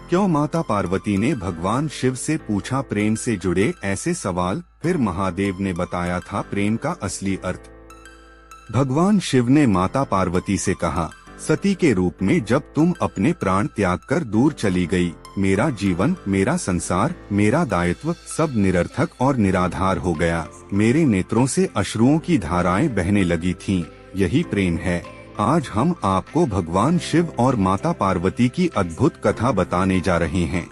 क्यों माता पार्वती ने भगवान शिव से पूछा प्रेम से जुड़े ऐसे सवाल। फिर महादेव ने बताया था प्रेम का असली अर्थ। भगवान शिव ने माता पार्वती से कहा, सती के रूप में जब तुम अपने प्राण त्याग कर दूर चली गई, मेरा जीवन, मेरा संसार, मेरा दायित्व सब निरर्थक और निराधार हो गया। मेरे नेत्रों से अश्रुओं की धाराएं बहने लगी थीं। यही प्रेम है। आज हम आपको भगवान शिव और माता पार्वती की अद्भुत कथा बताने जा रहे हैं।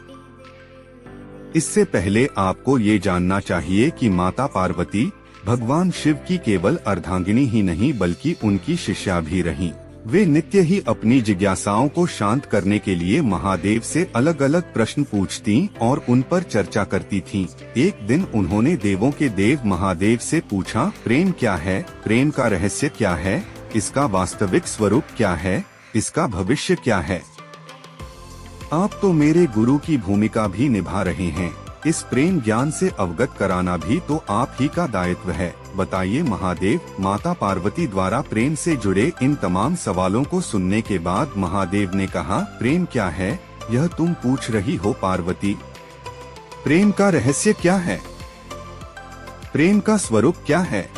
इससे पहले आपको ये जानना चाहिए कि माता पार्वती भगवान शिव की केवल अर्धांगिनी ही नहीं बल्कि उनकी शिष्या भी रहीं। वे नित्य ही अपनी जिज्ञासाओं को शांत करने के लिए महादेव से अलग अलग प्रश्न पूछती और उन पर चर्चा करती थीं। एक दिन उन्होंने देवों के देव महादेव से पूछा, प्रेम क्या है? प्रेम का रहस्य क्या है? इसका वास्तविक स्वरूप क्या है? इसका भविष्य क्या है? आप तो मेरे गुरु की भूमिका भी निभा रहे हैं। इस प्रेम ज्ञान से अवगत कराना भी तो आप ही का दायित्व है। बताइए महादेव। माता पार्वती द्वारा प्रेम से जुड़े इन तमाम सवालों को सुनने के बाद महादेव ने कहा, प्रेम क्या है यह तुम पूछ रही हो पार्वती? प्रेम का रहस्य क्या है? प्रेम का स्वरूप क्या है?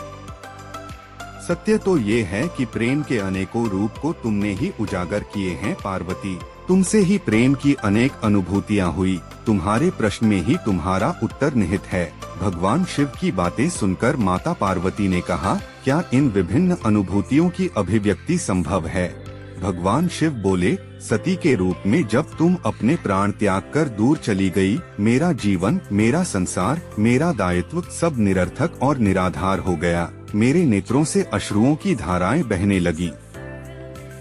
सत्य तो ये है कि प्रेम के अनेकों रूप को तुमने ही उजागर किए हैं पार्वती। तुमसे ही प्रेम की अनेक अनुभूतियाँ हुई। तुम्हारे प्रश्न में ही तुम्हारा उत्तर निहित है। भगवान शिव की बातें सुनकर माता पार्वती ने कहा, क्या इन विभिन्न अनुभूतियों की अभिव्यक्ति संभव है? भगवान शिव बोले, सती के रूप में जब तुम अपने प्राण त्याग कर दूर चली गई, मेरा जीवन, मेरा संसार, मेरा दायित्व सब निरर्थक और निराधार हो गया। मेरे नेत्रों से अश्रुओं की धाराएं बहने लगी।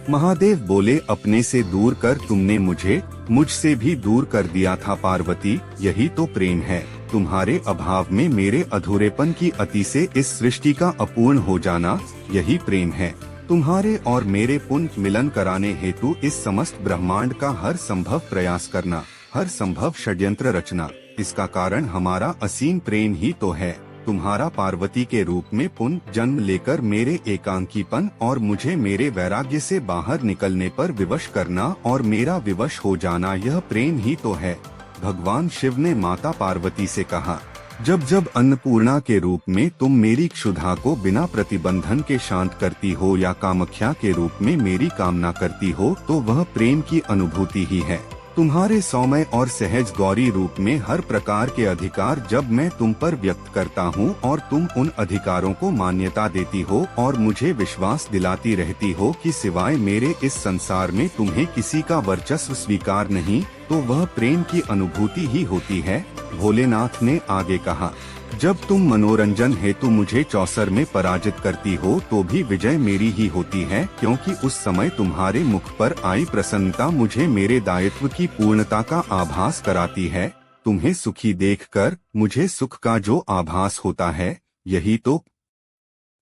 महादेव बोले, अपने से दूर कर तुमने मुझे मुझसे भी दूर कर दिया था पार्वती। यही तो प्रेम है। तुम्हारे अभाव में मेरे अधूरेपन की अति से इस सृष्टि का अपूर्ण हो जाना, यही प्रेम है। तुम्हारे और मेरे पुण्य मिलन कराने हेतु इस समस्त ब्रह्मांड का हर संभव प्रयास करना, हर संभव षड्यंत्र रचना, इसका कारण हमारा असीम प्रेम ही तो है। तुम्हारा पार्वती के रूप में पुनः जन्म लेकर मेरे एकांकीपन और मुझे मेरे वैराग्य से बाहर निकलने पर विवश करना और मेरा विवश हो जाना, यह प्रेम ही तो है। भगवान शिव ने माता पार्वती से कहा, जब जब अन्नपूर्णा के रूप में तुम मेरी क्षुधा को बिना प्रतिबंधन के शांत करती हो या कामख्या के रूप में मेरी कामना करती हो, तो वह प्रेम की अनुभूति ही है। तुम्हारे सौम्य और सहज गौरी रूप में हर प्रकार के अधिकार जब मैं तुम पर व्यक्त करता हूँ और तुम उन अधिकारों को मान्यता देती हो और मुझे विश्वास दिलाती रहती हो कि सिवाय मेरे इस संसार में तुम्हें किसी का वर्चस्व स्वीकार नहीं, तो वह प्रेम की अनुभूति ही होती है। भोलेनाथ ने आगे कहा, जब तुम मनोरंजन हेतु मुझे चौसर में पराजित करती हो तो भी विजय मेरी ही होती है, क्योंकि उस समय तुम्हारे मुख पर आई प्रसन्नता मुझे मेरे दायित्व की पूर्णता का आभास कराती है। तुम्हें सुखी देखकर मुझे सुख का जो आभास होता है, यही तो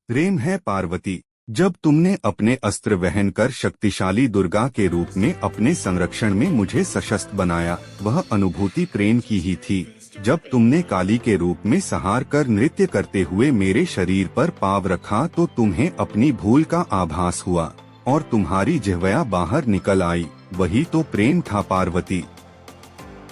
प्रेम है पार्वती। जब तुमने अपने अस्त्र वहन कर शक्तिशाली दुर्गा के रूप में अपने संरक्षण में मुझे सशक्त बनाया, वह अनुभूति प्रेम की ही थी। जब तुमने काली के रूप में सहार कर नृत्य करते हुए मेरे शरीर पर पाँव रखा तो तुम्हें अपनी भूल का आभास हुआ और तुम्हारी जिह्वा बाहर निकल आई, वही तो प्रेम था पार्वती।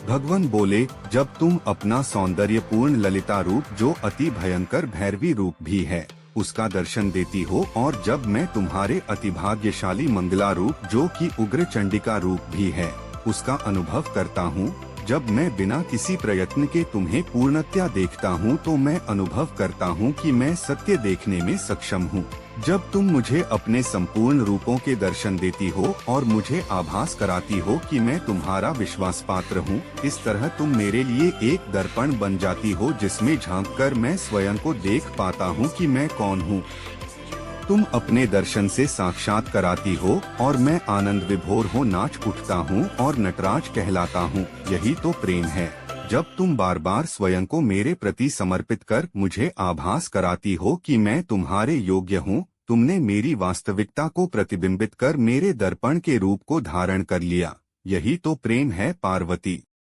भगवान बोले, जब तुम अपना सौंदर्यपूर्ण ललिता रूप जो अति भयंकर भैरवी रूप भी है उसका दर्शन देती हो, और जब मैं तुम्हारे अति भाग्यशाली मंगला रूप जो कि उग्र चंडिका रूप भी है उसका अनुभव करता हूँ, जब मैं बिना किसी प्रयत्न के तुम्हें पूर्णतया देखता हूँ तो मैं अनुभव करता हूँ कि मैं सत्य देखने में सक्षम हूँ। जब तुम मुझे अपने संपूर्ण रूपों के दर्शन देती हो और मुझे आभास कराती हो कि मैं तुम्हारा विश्वास पात्र हूँ, इस तरह तुम मेरे लिए एक दर्पण बन जाती हो जिसमें झांककर मैं स्वयं को देख पाता हूँ कि मैं कौन हूँ। तुम अपने दर्शन से साक्षात कराती हो और मैं आनंद विभोर हो नाच उठता हूँ और नटराज कहलाता हूँ। यही तो प्रेम है। जब तुम बार बार स्वयं को मेरे प्रति समर्पित कर मुझे आभास कराती हो कि मैं तुम्हारे योग्य हूँ, तुमने मेरी वास्तविकता को प्रतिबिंबित कर मेरे दर्पण के रूप को धारण कर लिया। यही तो प्रेम है पार्वती।